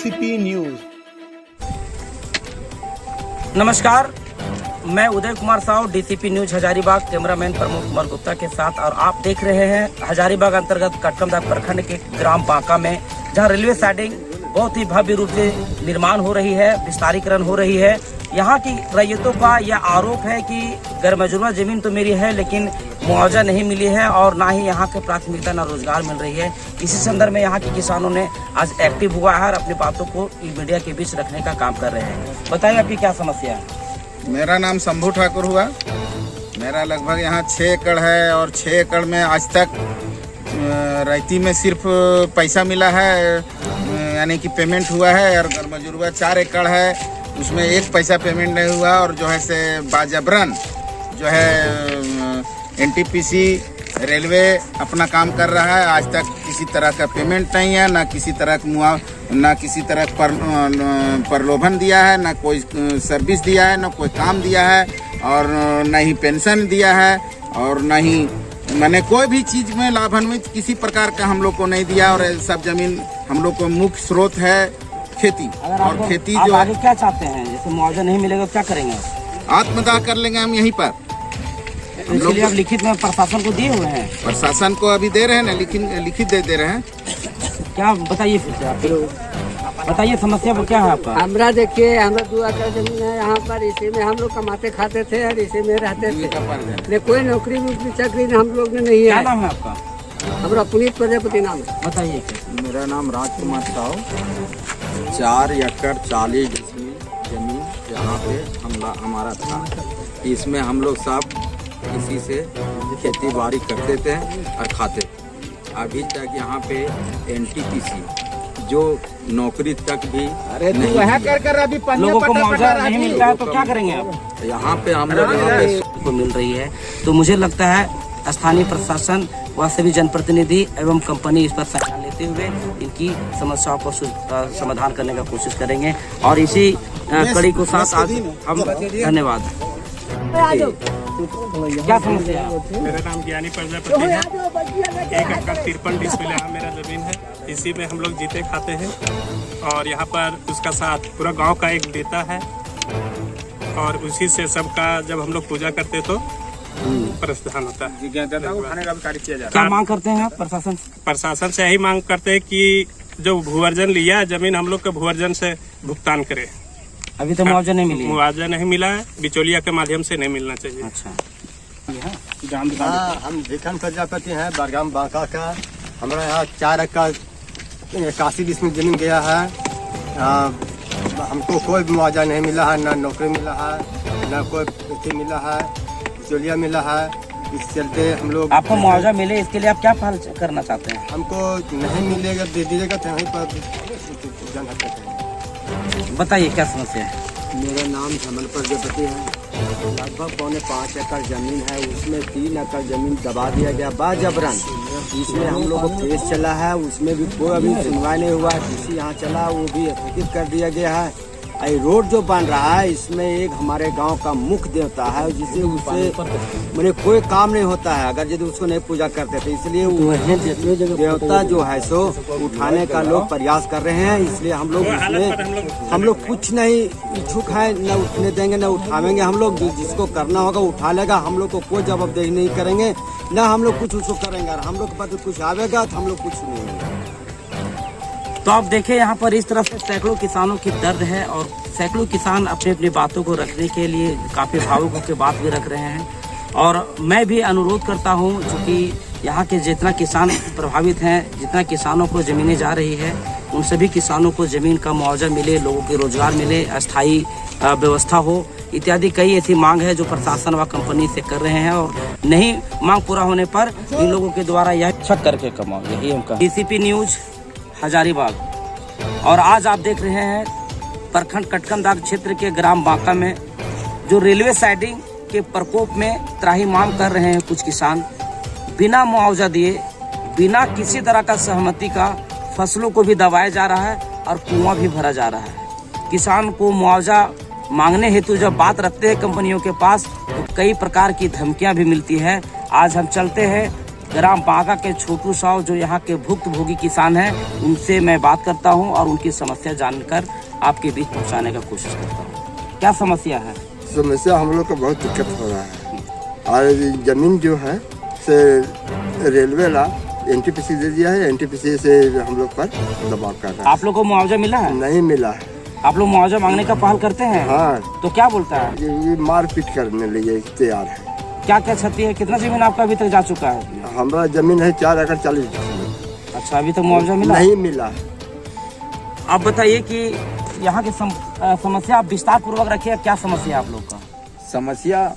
DCP news. नमस्कार, मैं Uday Kumar Sahu, DCP news Hazaribagh, cameraman Pramod Kumar Gupta के साथ, और आप देख रहे हैं हजारीबाग अंतर्गत कटकमदाग प्रखंड के ग्राम बांका में, जहां रेलवे साइडिंग बहुत ही भव्य रूप से निर्माण हो रही है, विस्तारीकरण हो रही है। यहाँ की रैयतों का यह आरोप है कि गैरमजरूरा जमीन तो मेरी है, लेकिन मुआवजा नहीं मिली है और ना ही यहाँ के प्राथमिकता ना रोजगार मिल रही है। इसी संदर्भ में यहाँ के किसानों ने आज एक्टिव हुआ है और अपनी बातों को मीडिया के बीच रखने का काम कर रहे हैं। बताइए आपकी क्या समस्या है? मेरा नाम शंभू ठाकुर हुआ। मेरा लगभग यहाँ 6 एकड़ है और 6 एकड़ में आज तक रैती में सिर्फ पैसा मिला है, यानी कि पेमेंट हुआ है, और गैरमजरूरा 4 एकड़ है, उसमें एक पैसा पेमेंट नहीं हुआ। और जो है से बाजबरन जो है एनटीपीसी रेलवे अपना काम कर रहा है। आज तक किसी तरह का पेमेंट नहीं है, ना किसी तरह का ना किसी तरह प्रलोभन दिया है, ना कोई सर्विस दिया है, ना कोई काम दिया है, और न ही पेंशन दिया है, और न ही मैंने कोई भी चीज में लाभान्वित किसी प्रकार का हम लोग को नहीं दिया। और सब जमीन हम लोग को मुख्य स्रोत है खेती, और खेती जो आगे क्या चाहते हैं? जैसे मुआवजा नहीं मिलेगा तो क्या करेंगे? आत्मदाह कर लेंगे हम यहीं पर। इसलिए आप लिखित में प्रशासन को दिए हुए हैं? प्रशासन को अभी दे रहे हैं ना, लिखित दे रहे हैं। क्या बताइए, फिर से आप बताइए समस्या पर क्या है आपका? हमरा देखिए, हमरा 2 एकड़ जमीन है यहाँ पर, इसी में हम लोग कमाते खाते थे और इसी में रहते थे। ने कोई नौकरी चाकरी हम लोग ने नहीं है। क्या नाम है आपका? हमरा पुनीत प्रजापति नाम है। बताइए। मेरा नाम राजकुमार साहू। 4 एकड़ 40 जमीन यहाँ पे हमारा था। इसमें हम लोग सब इसी से खेती बाड़ी करते थे और खाते थे। अभी तक यहाँ पे एनटीपीसी जो नौकरी तक भी नहीं कर अभी लोगों को मुआवजा नहीं मिलता है तो क्या करेंगे आप? यहाँ पे हम लोग को मिल रही है, तो मुझे लगता है स्थानीय प्रशासन व सभी जनप्रतिनिधि एवं कंपनी इस पर संज्ञान लेते हुए इनकी समस्याओं को समाधान करने का कोशिश करेंगे। और इसी कड़ी को साथ आज हम धन्यवाद। क्या समस्या है? मेरा नाम ज्ञानी प्रजापति है। 1 एकड़ 53 डिसमिल यहाँ मेरा जमीन है। इसी में हम लोग जीते खाते हैं, और यहाँ पर उसका साथ पूरा गांव का एक देता है, और उसी से सबका जब हम लोग पूजा करते तो प्रस्थान होता है। क्या मांग करते हैं आप प्रशासन? प्रशासन से यही मांग करते हैं कि जो भूअर्जन लिया जमीन हम लोग के भूअर्जन से भुगतान करे। अभी तो मुआवजा नहीं मिली? मुआवजा नहीं मिला है, बिचौलिया के माध्यम से नहीं मिलना चाहिए। अच्छा, हम भिखन प्रजापति हैं, बरगाम बांका का। हमारा यहाँ 4 एकड़ 81 डिसमिल जमीन गया है। हमको कोई मुआवजा नहीं मिला है, ना नौकरी मिला है, ना कोई खेती मिला है, बिचौलिया मिला है। इस चलते हम लोग आपको मुआवजा मिले, इसके लिए आप क्या पहल करना चाहते हैं? हमको नहीं मिलेगा, दे दीजिएगा तो वहीं पर जन हत्या करेंगे। बताइए क्या समस्या है? मेरा नाम धमल प्रजापति है। लगभग 5.25 एकड़ जमीन है, उसमें 3 एकड़ जमीन दबा दिया गया बाजबरन। इसमें हम लोग को केस चला है, उसमें भी कोई अभी सुनवाई नहीं हुआ। किसी यहाँ चला, वो भी स्थगित कर दिया गया है। ये रोड जो बन रहा है, इसमें एक हमारे गांव का मुख्य देवता है, जिसे उससे मैंने कोई काम नहीं होता है अगर यदि उसको नहीं पूजा करते थे। इसलिए वो देवता जो है सो उठाने का लोग प्रयास कर रहे हैं। इसलिए हम लोग उसमें हम लोग कुछ नहीं इच्छुक है, न उठने देंगे न उठावेंगे। हम लोग जिसको करना होगा उठा लेगा, हम लोग को कोई जवाबदेही नहीं करेंगे, न हम लोग कुछ उसको करेंगे। और हम लोग के पास कुछ आवेगा तो हम लोग कुछ नहीं। तो आप देखें, यहाँ पर इस तरफ से सैकड़ों किसानों की दर्द है, और सैकड़ों किसान अपनी अपनी बातों को रखने के लिए काफ़ी भावुक होकर बात भी रख रहे हैं। और मैं भी अनुरोध करता हूँ, चूँकि यहाँ के जितना किसान प्रभावित हैं, जितना किसानों को ज़मीनें जा रही है, उन सभी किसानों को ज़मीन का मुआवजा मिले, लोगों को रोजगार मिले, अस्थायी व्यवस्था हो, इत्यादि कई ऐसी मांग है जो प्रशासन व कंपनी से कर रहे हैं। और नहीं मांग पूरा होने पर इन लोगों के द्वारा यह छक करके कमाओ, यही उनका। DCP news Hazaribagh. और आज आप देख रहे हैं प्रखंड कटकमदाग क्षेत्र के ग्राम बांका में जो रेलवे साइडिंग के प्रकोप में त्राही मांग कर रहे हैं कुछ किसान, बिना मुआवजा दिए, बिना किसी तरह का सहमति का फसलों को भी दबाया जा रहा है और कुआं भी भरा जा रहा है। किसान को मुआवजा मांगने हेतु जब बात रखते हैं कंपनियों के पास, तो कई प्रकार की धमकियां भी मिलती है। आज हम चलते हैं ग्राम बागा के छोटू साहू जो यहाँ के भुक्तभोगी किसान हैं, उनसे मैं बात करता हूँ और उनकी समस्या जानकर आपके बीच पहुँचाने का कोशिश करता हूँ। क्या समस्या है? समस्या हम लोग को बहुत दिक्कत हो रहा है और जमीन जो है से रेलवे ला NTPC दे दिया है। NTPC से हम लोग पर दबाव कर रहा है। आप लोग को मुआवजा मिला है? नहीं मिला है। आप लोग मुआवजा मांगने का पहल करते हैं? हाँ। तो क्या बोलता है? ये मारपीट करने लिए तैयार है। क्या क्या क्षति है? कितना जमीन आपका अभी तक जा चुका है? हमारा जमीन है 4 एकड़ 40 डिसमिल। अच्छा, अभी तक मुआवजा मिला? नहीं मिला। आप बताइए कि यहाँ की समस्या आप विस्तार पूर्वक रखिए। क्या समस्या है आप लोग का? समस्या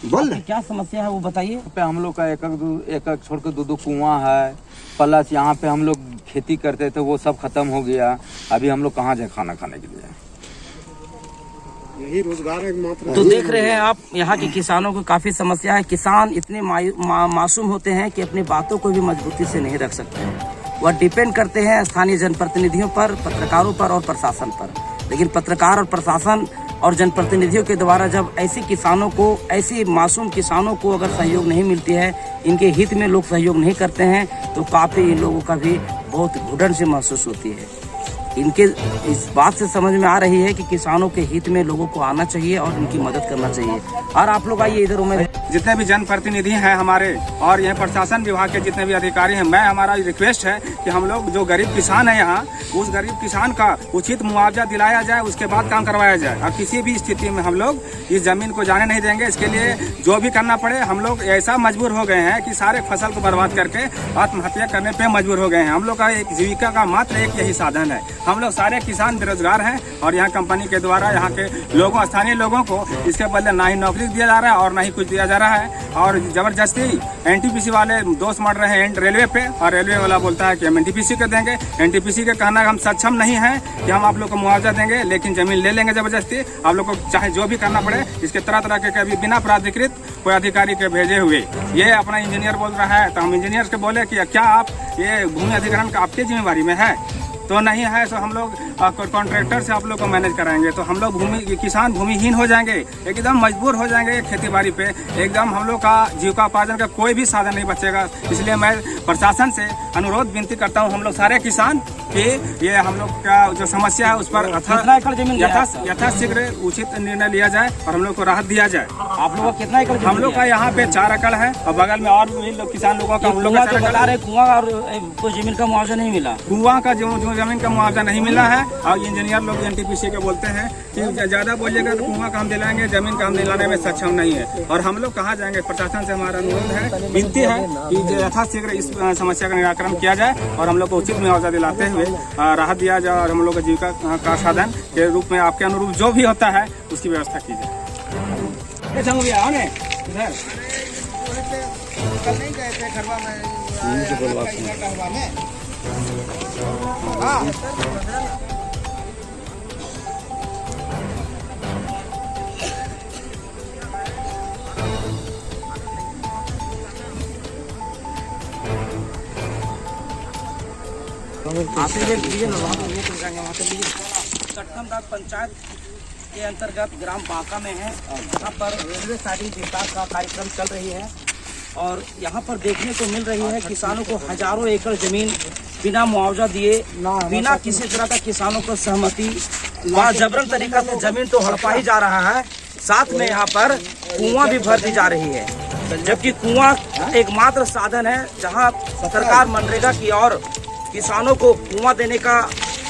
बोल रहे क्या समस्या है वो बताइए। पे हम लोग का एक एक छोड़ के 2-2 कुआं है, प्लस यहाँ पे हम लोग खेती करते थे वो सब खत्म हो गया। अभी हम लोग कहाँ जाए खाना खाने के लिए? यही रोजगार है मात्र। तो देख रहे हैं आप, यहाँ के किसानों को काफी समस्या है। किसान इतने मासूम होते हैं कि अपनी बातों को भी मजबूती से नहीं रख सकते हैं। वह डिपेंड करते हैं स्थानीय जनप्रतिनिधियों पर, पत्रकारों पर और प्रशासन पर। लेकिन पत्रकार और प्रशासन और जनप्रतिनिधियों के द्वारा जब ऐसे किसानों को, ऐसे मासूम किसानों को अगर सहयोग नहीं मिलती है, इनके हित में लोग सहयोग नहीं करते हैं, तो काफ़ी इन लोगों का भी बहुत घुटन से महसूस होती है। इनके इस बात से समझ में आ रही है कि किसानों के हित में लोगों को आना चाहिए और उनकी मदद करना चाहिए। और आप लोग आइए इधर। उम्मीद जितने भी जनप्रतिनिधि हैं हमारे और यह प्रशासन विभाग के जितने भी अधिकारी हैं, मैं हमारा रिक्वेस्ट है कि हम लोग जो गरीब किसान है यहाँ, उस गरीब किसान का उचित मुआवजा दिलाया जाए, उसके बाद काम करवाया जाए। और किसी भी स्थिति में हम लोग इस जमीन को जाने नहीं देंगे। इसके लिए जो भी करना पड़े, हम लोग ऐसा मजबूर हो गए हैं कि सारे फसल को बर्बाद करके आत्महत्या करने पे मजबूर हो गए हैं। हम लोग का एक जीविका का मात्र एक यही साधन है। हम लोग सारे किसान बेरोजगार हैं और यहाँ कंपनी के द्वारा यहाँ के लोगों, स्थानीय लोगों को इसके बदले ना ही नौकरी दिया जा रहा है और ना ही कुछ दिया जा रहा है। और जबरदस्ती NTPC वाले दोष मर रहे हैं रेलवे पे, और रेलवे वाला बोलता है कि हम NTPC को देंगे। NTPC के कहना हम सक्षम नहीं है कि हम आप लोग को मुआवजा देंगे, लेकिन जमीन ले लेंगे जबरदस्ती। आप लोग को चाहे जो भी करना पड़े, इसके तरह तरह के कभी बिना प्राधिकृत कोई अधिकारी के भेजे हुए। ये अपना इंजीनियर बोल रहा है, तो हम इंजीनियर के बोले कि क्या आप ये भूमि अधिग्रहण का आपकी जिम्मेवारी में है? तो नहीं है, तो हम लोग कॉन्ट्रैक्टर से आप लोग को मैनेज कराएंगे। तो हम लोग किसान भूमिहीन हो जाएंगे, एकदम मजबूर हो जाएंगे खेती बाड़ी पे। एकदम हम लोग का जीविकोपार्जन का कोई भी साधन नहीं बचेगा। इसलिए मैं प्रशासन से अनुरोध विनती करता हूँ, हम लोग सारे किसान, कि ये हम लोग का जो समस्या है उस पर यथाशीघ्र उचित निर्णय लिया जाए और हम लोग को राहत दिया जाए। आप लोगों का कितना एकड़? हम लोग का यहाँ पे 4 एकड़ है और बगल में और भी लोग किसान लोगों का, हम लोग बता रहे कुआं और कोई जमीन का मुआवजा नहीं मिला। कुआं का जो जमीन का मुआवजा नहीं मिला है। और इंजीनियर लोग NTPC के बोलते हैं कि ज्यादा बोलिएगा तो कुआं का हम दिलाएंगे, जमीन का हम दिलाने में सक्षम नहीं है। और हम लोग कहाँ जाएंगे? प्रशासन से हमारा अनुरोध है, विनती है कि यथाशीघ्र इस समस्या का निराकरण किया जाए और हम लोग को उचित मुआवजा दिलाते हुए राहत दिया जाए और हम लोग को जीविका का साधन के रूप में आपके अनुरूप जो भी होता है उसकी व्यवस्था की जाए। कल नहीं गए थे खरवा में? कटकमदाग पंचायत के अंतर्गत ग्राम बांका में है, यहाँ पर रेलवे साइडिंग विस्तार का कार्यक्रम चल रही है। और यहाँ पर देखने को मिल रही है किसानों को हजारों एकड़ जमीन बिना मुआवजा दिए, बिना किसी तरह का किसानों को सहमति व जबरन तरीका से जमीन तो हड़पा ही जा रहा है, साथ में यहाँ पर कुआं भी भर दी जा रही है। जबकि कुआं एकमात्र साधन है जहाँ सरकार मनरेगा की और किसानों को कुआं देने का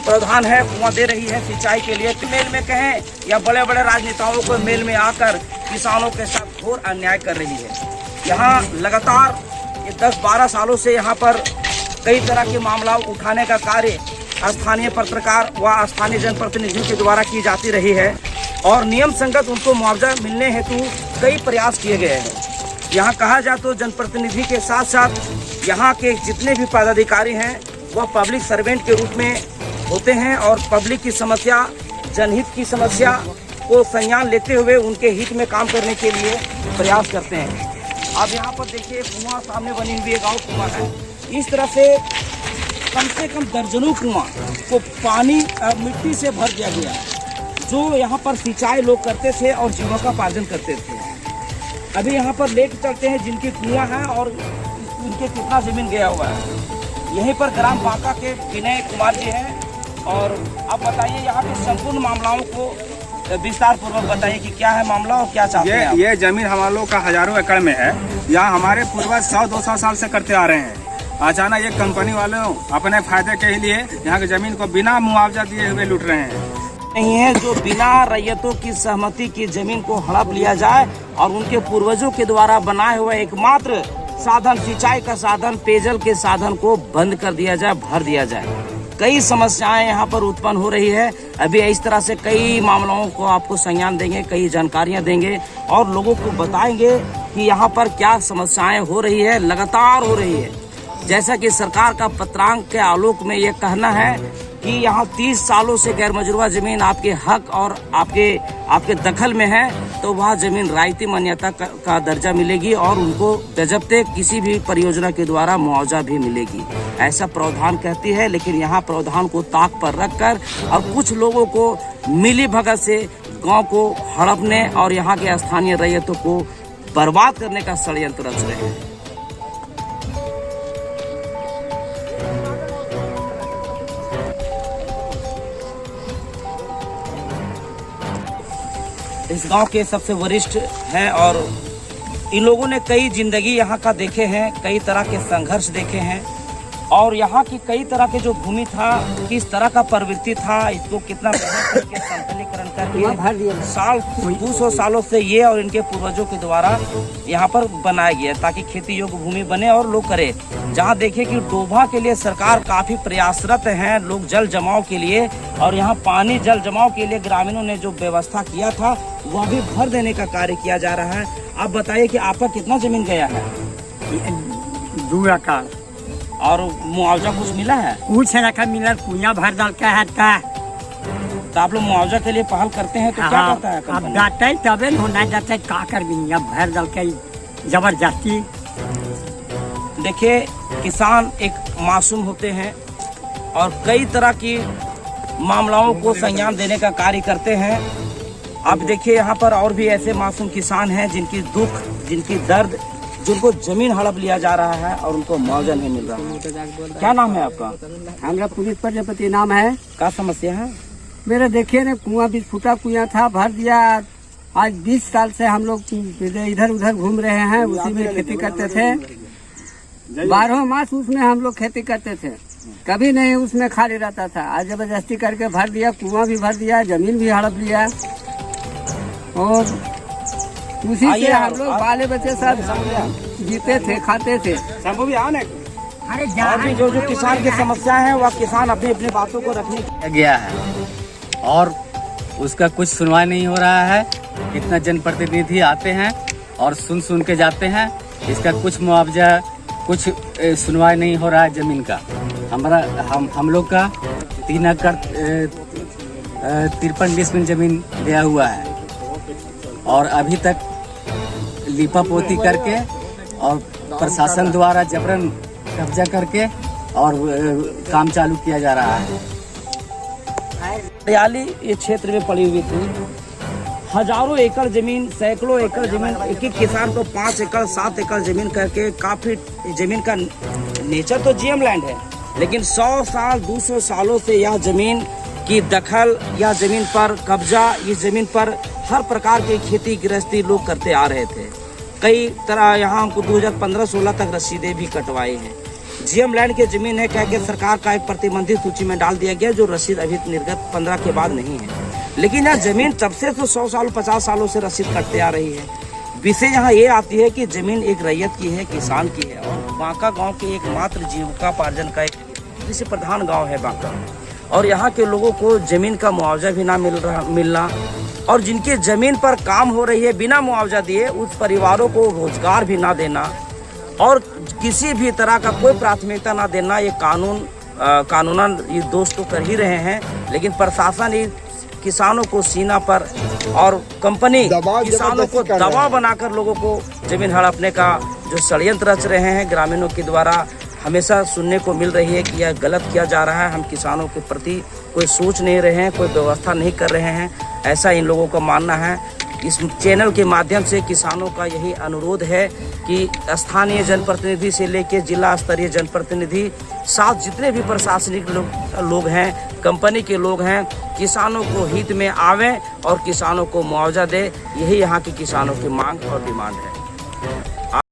प्रावधान है, कुआं दे रही है सिंचाई के लिए। मेल में कहें या बड़े बड़े राजनेताओं को मेल में आकर किसानों के साथ घोर अन्याय कर रही है। यहाँ लगातार 10-12 सालों से यहाँ पर कई तरह के मामला उठाने का कार्य स्थानीय पत्रकार व स्थानीय जनप्रतिनिधियों के द्वारा की जाती रही है और नियम संगत उनको मुआवजा मिलने हेतु कई प्रयास किए गए हैं। यहाँ कहा जाए तो जनप्रतिनिधि के साथ साथ यहाँ के जितने भी पदाधिकारी हैं वह पब्लिक सर्वेंट के रूप में होते हैं और पब्लिक की समस्या, जनहित की समस्या को संज्ञान लेते हुए उनके हित में काम करने के लिए प्रयास करते हैं। अब यहाँ पर देखिए कुआं सामने बनी हुई है, गाँव कुआं है। इस तरह से कम दर्जनों कुआं को पानी मिट्टी से भर दिया गया, जो यहाँ पर सिंचाई लोग करते थे और जीविकोपार्जन करते थे। अभी यहाँ पर लेके चलते हैं जिनके कुआं है और उनके कितना जमीन गया हुआ है। यहीं पर ग्राम बांका के विनय कुमार जी हैं और आप बताइए यहाँ के संपूर्ण मामलाओं को विस्तार पूर्वक बताइए कि क्या है मामला और क्या चाहते हैं आप? ये जमीन हमारे लोग का हजारों एकड़ में है। यहाँ हमारे पूर्वज 100-200 साल से करते आ रहे हैं। अचानक एक कंपनी वाले अपने फायदे के लिए यहाँ की जमीन को बिना मुआवजा दिए हुए लूट रहे हैं। नहीं है जो बिना रैयतों की सहमति की जमीन को हड़प लिया जाए और उनके पूर्वजों के द्वारा बनाए हुए एकमात्र साधन, सिंचाई का साधन, पेयजल के साधन को बंद कर दिया जाए, भर दिया जाए। कई समस्याएं यहाँ पर उत्पन्न हो रही है। अभी इस तरह से कई मामलों को आपको संज्ञान देंगे, कई जानकारियां देंगे और लोगों को बताएंगे कि यहाँ पर क्या समस्याएं हो रही है, लगातार हो रही है। जैसा कि सरकार का पत्रांक के आलोक में ये कहना है कि यहाँ 30 सालों से गैर मजरूआ जमीन आपके हक और आपके दखल में है, तो वह जमीन रायती मान्यता का दर्जा मिलेगी और उनको बजब्ते किसी भी परियोजना के द्वारा मुआवजा भी मिलेगी, ऐसा प्रावधान कहती है। लेकिन यहाँ प्रावधान को ताक पर रखकर और कुछ लोगों को मिली भगत से गांव को हड़पने और यहाँ के स्थानीय रैयतों को बर्बाद करने का षड्यंत्र रच रहे हैं। इस गांव के सबसे वरिष्ठ हैं और इन लोगों ने कई जिंदगी यहाँ का देखे हैं, कई तरह के संघर्ष देखे हैं और यहाँ की कई तरह के जो भूमि था, किस तरह का प्रवृत्ति था, इसको कितना मेहनत करके समतलीकरण करके साल 200 सालों से ये और इनके पूर्वजों के द्वारा यहाँ पर बनाया गया ताकि खेती योग्य भूमि बने और लोग करें। जहाँ देखे कि डोभा के लिए सरकार काफी प्रयासरत हैं, लोग जल जमाव के लिए और यहाँ पानी जल जमाव के लिए ग्रामीणों ने जो व्यवस्था किया था वह भी भर देने का कार्य किया जा रहा है। आप बताइए कि आपका कितना जमीन गया है? 2 एकड़। और मुआवजा कुछ मिला है? कुछ रखा मिला, कुआं भर डाल का है का। तो आप लोग मुआवजा के लिए पहल करते हैं तो क्या करता है? अब जाते तबे होना जाते का कर भी अब भर डाल के जबरदस्ती। देखिए किसान एक मासूम होते हैं और कई तरह की मामलाओं को संज्ञान देने का कार्य करते हैं। आप देखिए यहाँ पर और भी ऐसे मासूम किसान हैं जिनकी दुख, जिनकी दर्द, जिनको जमीन हड़प लिया जा रहा है और उनको मुआवजा नहीं मिल रहा है। क्या नाम है आपका? हमारा पुलिस प्रजापति नाम है। क्या समस्या है? मेरा देखिए ना कुआं 20 फुटा कुआं था, भर दिया। आज 20 साल से हम लोग इधर उधर घूम रहे हैं, उसी में खेती करते थे। 12 मास उसमें हम लोग खेती करते थे, कभी नहीं उसमें खाली रहता था। आज जबरदस्ती करके भर दिया, कुआं भी भर दिया, जमीन भी हड़प लिया और उसी से हम लोग बाले बच्चे सब जीते थे, खाते थे। और भी जो किसान की समस्या है वह किसान अपनी अपनी बातों को रखने गया है और उसका कुछ सुनवाई नहीं हो रहा है। कितना जनप्रतिनिधि आते हैं और सुन के जाते हैं, इसका कुछ मुआवजा, कुछ सुनवाई नहीं हो रहा है जमीन का। हम लोग का 3 एकड़ 53 डिसमिल जमीन दिया हुआ है और अभी तक लिपा पोती करके और प्रशासन द्वारा जबरन कब्जा करके और काम चालू किया जा रहा है। हरियाली ये क्षेत्र में पड़ी हुई थी, हजारों एकड़ जमीन, सैकड़ों एकड़ जमीन, एक किसान को 5 एकड़ 7 एकड़ जमीन करके काफी जमीन का नेचर तो जीएम लैंड है, लेकिन 100 साल 200 सालों से यह जमीन की दखल, यह जमीन पर कब्जा, इस जमीन पर हर प्रकार की खेती गृहस्थी लोग करते आ रहे थे। कई तरह यहाँ हमको 2015-16 तक रसीदें भी कटवाई हैं। जीएम लैंड की जमीन है, कह के सरकार का एक प्रतिबंधित सूची में डाल दिया गया, जो रसीद अभी निर्गत 15 के बाद नहीं है। लेकिन यह जमीन तब से तो 100 साल 50 सालों से रसीद कटते आ रही है। विषय यहाँ ये आती है कि जमीन एक रैयत की है, किसान की है और बांका गाँव के एकमात्र जीविकापार्जन का एक कृषि प्रधान गाँव है बांका। और यहाँ के लोगों को जमीन का मुआवजा भी ना मिलना और जिनके जमीन पर काम हो रही है बिना मुआवजा दिए, उस परिवारों को रोजगार भी ना देना और किसी भी तरह का कोई प्राथमिकता ना देना, ये कानूनन ये दोष तो कर ही रहे हैं। लेकिन प्रशासन ही किसानों को सीना पर और कंपनी किसानों को दबाव बनाकर लोगों को जमीन हड़पने का जो षड्यंत्र रच रहे हैं ग्रामीणों के द्वारा, हमेशा सुनने को मिल रही है कि यह गलत किया जा रहा है। हम किसानों के प्रति कोई सोच नहीं रहे हैं, कोई व्यवस्था नहीं कर रहे हैं, ऐसा इन लोगों का मानना है। इस चैनल के माध्यम से किसानों का यही अनुरोध है कि स्थानीय जनप्रतिनिधि से लेकर जिला स्तरीय जनप्रतिनिधि, साथ जितने भी प्रशासनिक लोग हैं, कंपनी के लोग हैं, किसानों को हित में आवें और किसानों को मुआवजा दे। यही यहाँ के किसानों की मांग और डिमांड है।